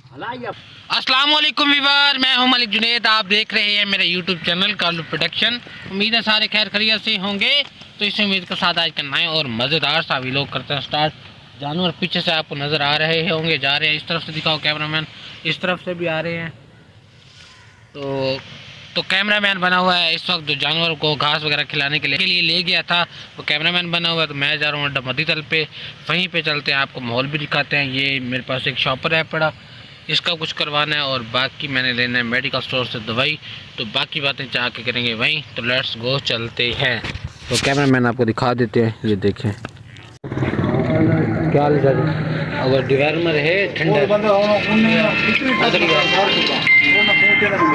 अस्सलाम वालेकुम वीवर, मैं हूं मलिक जुनेद। आप देख रहे हैं मेरे यूट्यूब चैनल कालू प्रोडक्शन। उम्मीद है सारे खैर खैरियत से होंगे। तो इस उम्मीद के साथ आज करना है और मज़ेदार सा वी लोग करते हैं स्टार्ट। जानवर पीछे से आपको नज़र आ रहे होंगे, जा रहे हैं। इस तरफ से दिखाओ कैमरामैन, इस तरफ से भी आ रहे हैं। तो कैमरामैन बना हुआ है इस वक्त, जो जानवर को घास वगैरह खिलाने के लिए ले गया था, वो कैमरामैन बना हुआ है। तो मैं जा रहा हूँ अड्डा मदी तल पे, वहीं पे चलते हैं, आपको माहौल भी दिखाते हैं। ये मेरे पास एक शॉपर है पड़ा, इसका कुछ करवाना है और बाकी मैंने लेना है मेडिकल स्टोर से दवाई। तो बाकी बातें चाह के करेंगे वहीं। तो लेट्स गो, चलते हैं। तो कैमरामैन आपको दिखा देते हैं, ये देखें क्या हाल है सर। अगर डिवर्मर है ठंडा,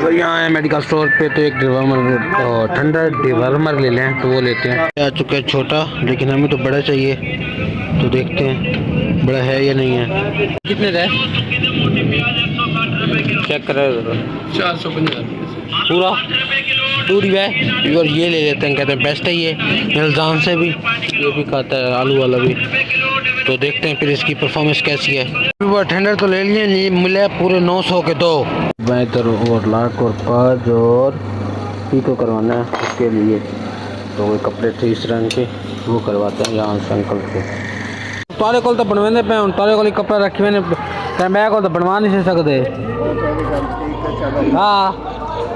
तो यहाँ है मेडिकल स्टोर पे। तो एक डिवर्मर ठंडा डिवर्मर ले लें, तो वो लेते हैं। आ चुका है छोटा, लेकिन हमें तो बड़ा चाहिए। तो देखते हैं बड़ा है या नहीं है। कितने का है चेक करें। 450 पूरा दूरी है। और ये ले लेते हैं, कहते हैं बेस्ट है ये इल्ज़ाम से भी। ये भी खाता है आलू वाला भी। तो देखते हैं फिर इसकी परफॉर्मेंस कैसी है। टेंडर तो ले लिए, नहीं मिले पूरे 900 के दो। बेहतर और लाख और पाँच और पीको करवाना है उसके लिए। तो वो कपड़े थे इस रंग के, वो करवाते हैं यहाँ से अंकल से। तारे को तो बनवाने पे हूँ, तारे को कपड़ा रखे मैंने, मैं को तो बनवा नहीं सकते। हाँ,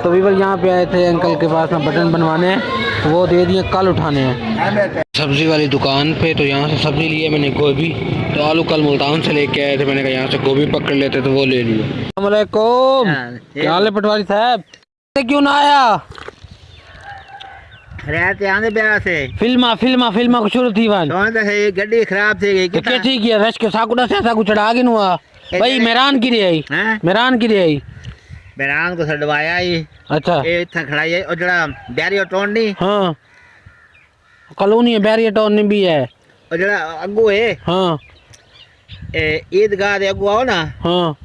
तो वीवर यहाँ पे आए थे अंकल के पास में बटन बनवाने, तो वो दे दिए, कल उठाने हैं सब्जी वाली दुकान पे। तो यहाँ से सब्जी लिए मैंने गोभी, तो आलू कल मुल्तान से लेके आए थे। मैंने कहा यहाँ से गोभी पकड़ लेते, तो वो ले लिए। अस्सलाम वालेकुम, क्या हाल है पटवारी साहब? क्यों ना आया? फिल्मा को शुरू थी वन गड्डी खराब थी तो क्या ठीक है। रश के साकुड़ा से साकु चढ़ा के नुआ भाई मेहरान की रही मेहरान की रही बैरान को छड़वाया ही। अच्छा ए इतना खड़ा है और जड़ा बैरियर टोन नहीं। हाँ, कॉलोनी है, बैरियर टाउन भी है। और जड़ा अगू है। हाँ, ए ईदगाह दे अगू आओ ना। हाँ,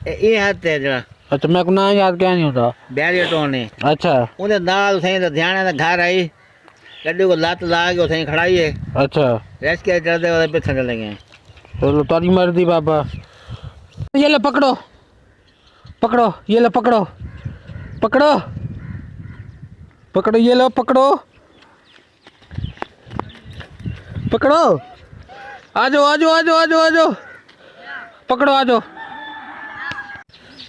ये हाथ है जड़ा। अच्छा मेरे को ना याद क्या नहीं होता। बैरियर टोन है। अच्छा उन्हें दाल सही तो ध्यान है घर आई, गड्डी को लात ला के सही खड़ाई है। अच्छा, रेस के चलते वाले पे चलेंगे। चलो तारी मर्जी बाबा। ये लो पकड़ो पकड़ो, ये लो पकड़ो पकड़ो पकड़ो, ये लो पकड़ो पकड़ो। आ जाओ आ जाओ आ जाओ आ जाओ आ जाओ, पकड़ो आ जाओ।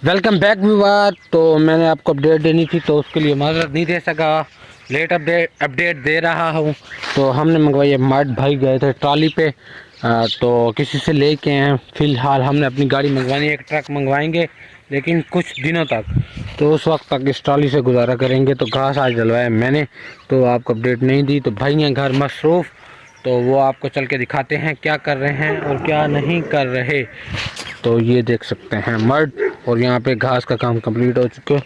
Welcome back viewer. तो मैंने आपको अपडेट देनी थी, तो उसके लिए माजरत नहीं दे सका, लेट अपडेट दे रहा हूँ। तो हमने मंगवाई है मड, भाई गए थे ट्रॉली पे, तो किसी से लेके हैं। फ़िलहाल हमने अपनी गाड़ी मंगवानी है, एक ट्रक मंगवाएंगे, लेकिन कुछ दिनों तक। तो उस वक्त तक इस ट्रॉली से गुजारा करेंगे। तो घास आज डलवाया मैंने, तो आपको अपडेट नहीं दी। तो भाई हैं घर मसरूफ़, तो वो आपको चल के दिखाते हैं क्या कर रहे हैं और क्या नहीं कर रहे। तो ये देख सकते हैं मर्द, और यहाँ पे घास का काम कंप्लीट हो चुका है।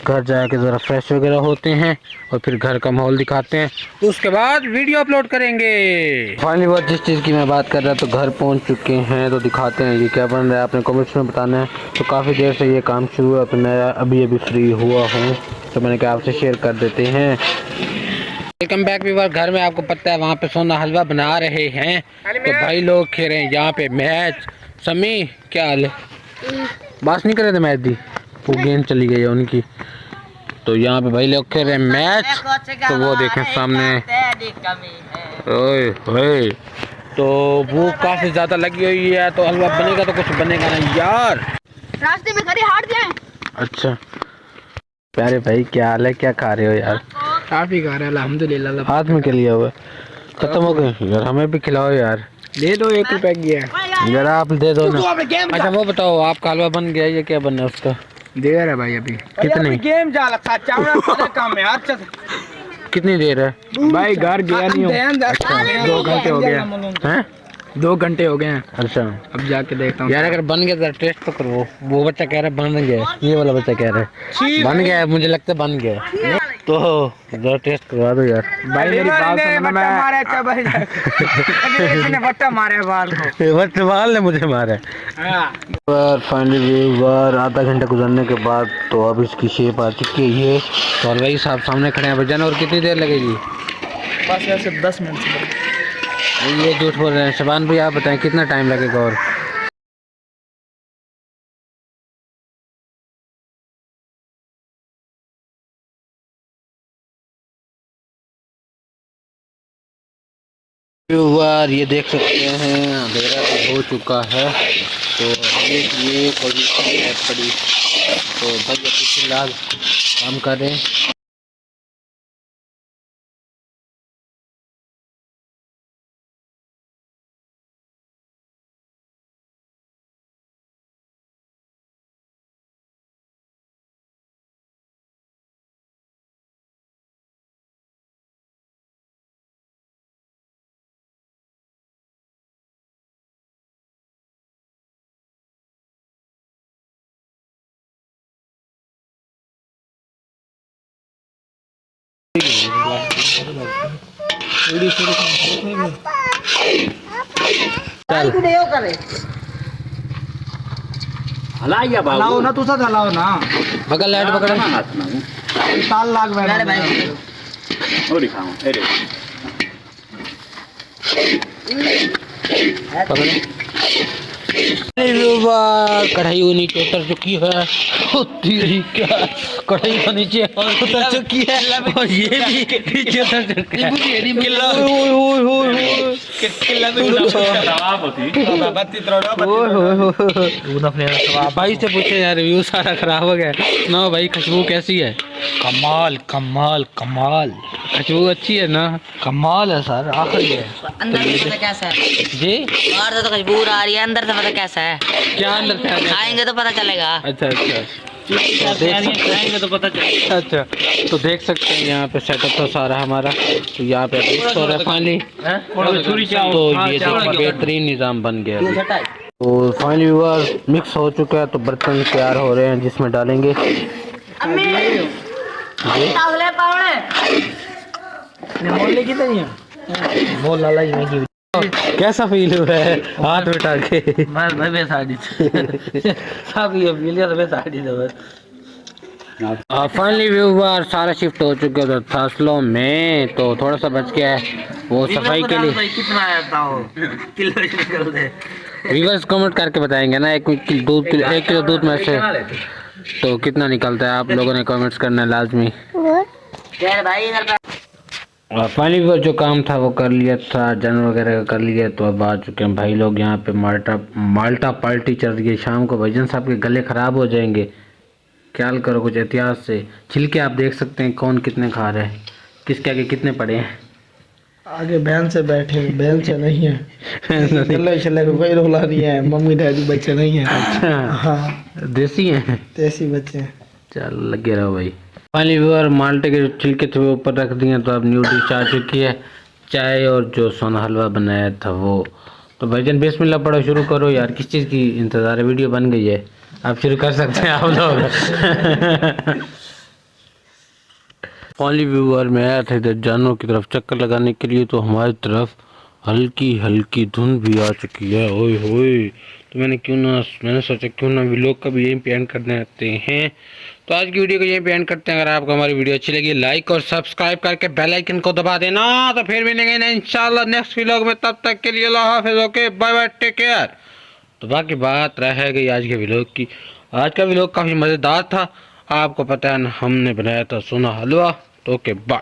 घर जाके ज़रा फ्रेश वगैरह होते हैं और फिर घर का माहौल दिखाते हैं, तो उसके बाद वीडियो अपलोड करेंगे। फाइनली बात जिस चीज़ की मैं बात कर रहा, तो घर पहुँच चुके हैं। तो दिखाते हैं ये क्या बन रहा है, आपने कमेंट्स में बताना है। तो काफ़ी देर से ये काम शुरू हुआ, तो मैं अभी फ्री हुआ हूँ, तो मैंने कहा आपसे शेयर कर देते हैं। Welcome back viewer. घर में आपको पता है वहाँ पे सोना हलवा बना रहे हैं, तो भाई लोग खेल रहे हैं यहाँ पे मैच। समी क्या हाल है? बात नहीं कर रहे थे मैच दी, वो गेंद चली गई है उनकी। तो यहाँ पे भाई लोग खेल रहे हैं मैच, तो वो देखें सामने, ओए ओए, तो वो काफ़ी ज़्यादा लगी हुई है। तो हलवा बनेगा तो कुछ बनेगा ना यार। रास्ते में खड़ी हाट जाए। अच्छा प्यारे भाई, क्या हाल है, क्या खा रहे हो यार? काफी खा रहे हैं अल्हम्दुलिल्लाह। हाथ में के लिया हुआ खत्म हो गए यार, हमें भी खिलाओ यार। दे दो 1 रुपए की है जरा आप दे दो ना। अच्छा वो बताओ, आपका हलवा बन गया, ये क्या बनना है उसका? दे रहा है भाई अभी। कितनी गेम जा लगा चावल काम है यार। कितनी देर है भाई? घर गया नहीं हूँ। 2 घंटे हो गए हैं। 2 घंटे हो गए हैं। अच्छा अब जाके देखता हूँ यार, अगर बन गया तो टेस्ट तो करो। वो बच्चा कह रहा है बन गया, ये वाला बच्चा कह रहा है बन गया है, मुझे लगता है बन गया। तो जरा टेस्ट करवा दो यार। भाई मेरी बात सुनो, मैं मारे अच्छा भाई इसने बट्टा मारे बाल को, बच्चा बाल ने मुझे मारा है। फाइनली व्यूअर, आधा घंटा गुजरने के बाद तो अब इसकी शेप आ चुकी है ये। तो भाई साहब सामने खड़े हैं बजाना। और कितनी देर लगेगी? बस यार सिर्फ 10 मिनट से। ये झूठ बोल रहे हैं। शबान भाई आप बताएं कितना टाइम लगेगा? और व्यूअर ये देख सकते हैं अंधेरा तो हो चुका है, तो ये पोजीशन है पड़ी, तो भाई अभी फिलहाल काम कर रहे हैं। हलाओ ना, तुझा हलाओ ना, बगल लाइट पकड़ ताल लाग कढ़ाई वो नीचे उतर चुकी है। ओ तेरी क्या, कढ़ाई वो नीचे उतर चुकी है और ये भी नीचे उतर चुका है। भाई से पूछे यार, रिव्यू सारा खराब हो गया ना भाई। खुशबू कैसी है? कमाल कमाल कमाल, खुशबू अच्छी है ना? कमाल है सर, आखिरी है। अंदर से पता कैसा है, जी बाहर से तो खुशबू आ रही है, अंदर से पता कैसा है, क्या अंदर से खाएंगे तो पता चलेगा। अच्छा अच्छा, खाएंगे तो पता चलेगा। अच्छा तो देख सकते हैं यहाँ पे सेटअप तो सारा हमारा, तो यहाँ पे तो फाइनली तो ये देखो बेहतरीन निज़ाम बन गया अभी। तो फाइनली व्यूअर मिक्स हो चुका है, तो बर्तन तैयार हो रहे हैं जिसमें डालेंगे। मोल की नहीं है, मोल लाला ही नहीं। कैसा फील हुआ है हाथ उठा के? बस भाई साड़ी सब ये मिलिया तो साड़ी दो बस। फाइनली व्यूअर सारा शिफ्ट हो चुका था फसलों में, तो थोड़ा सा बच गया है वो सफाई के लिए। कितना आता हो किलो निकल दे, व्यूअर्स कमेंट करके बताएंगे ना, 1 किलो दूध में से तो कितना निकलता है, आप लोगों ने कमेंट्स करना है लाजमी। भाई इधर और फाइनली वो जो काम था वो कर लिया था, जानवर वगैरह का कर लिया, तो अब आ चुके हैं भाई लोग यहाँ पे। माल्टा पार्टी चल रही है शाम को। भाईजान साहब के गले ख़राब हो जाएंगे, ख्याल करो कुछ एहतियात से। छिलके आप देख सकते हैं कौन कितने खा रहे हैं, किसके आगे कितने पड़े हैं। आगे बहन से बैठे, बहन से नहीं है, गले छले को कोई रोला नहीं है, मम्मी डैडी बच्चे नहीं है। हाँ देसी हैं, देसी बच्चे। चल लगे रहो भाई। फाइनली व्यूअर माल्टे के जो छिलके थे वो ऊपर रख दिए, तो अब न्यू डिश आ चुकी है, चाय और जो सोना हलवा बनाया था वो। तो भाईजान बिस्मिल्लाह पढ़ो, शुरू करो यार, किस चीज़ की इंतज़ार है? वीडियो बन गई है, आप शुरू कर सकते हैं आप लोग। फाइनली व्यूअर में आया था इधर जानों की तरफ चक्कर लगाने के लिए, तो हमारी तरफ हल्की हल्की धुंध भी आ चुकी है। ओए होए, तो मैंने सोचा क्यों ना व्लॉग का भी यहीं पे एंड करने आते हैं। तो आज की वीडियो को यहीं पे एंड करते हैं। अगर आपको हमारी वीडियो अच्छी लगी लाइक और सब्सक्राइब करके बेल आइकन को दबा देना। तो फिर मिलेंगे ना इंशाल्लाह नेक्स्ट व्लॉग में, तब तक के लिए अल्लाह हाफिज़, okay bye bye, take care. तो बाकी बात रह गई आज के व्लॉग की। आज का व्लॉग काफ़ी मज़ेदार था, आपको पता है ना, हमने बनाया था सोना हलवा। तो ओके बाय।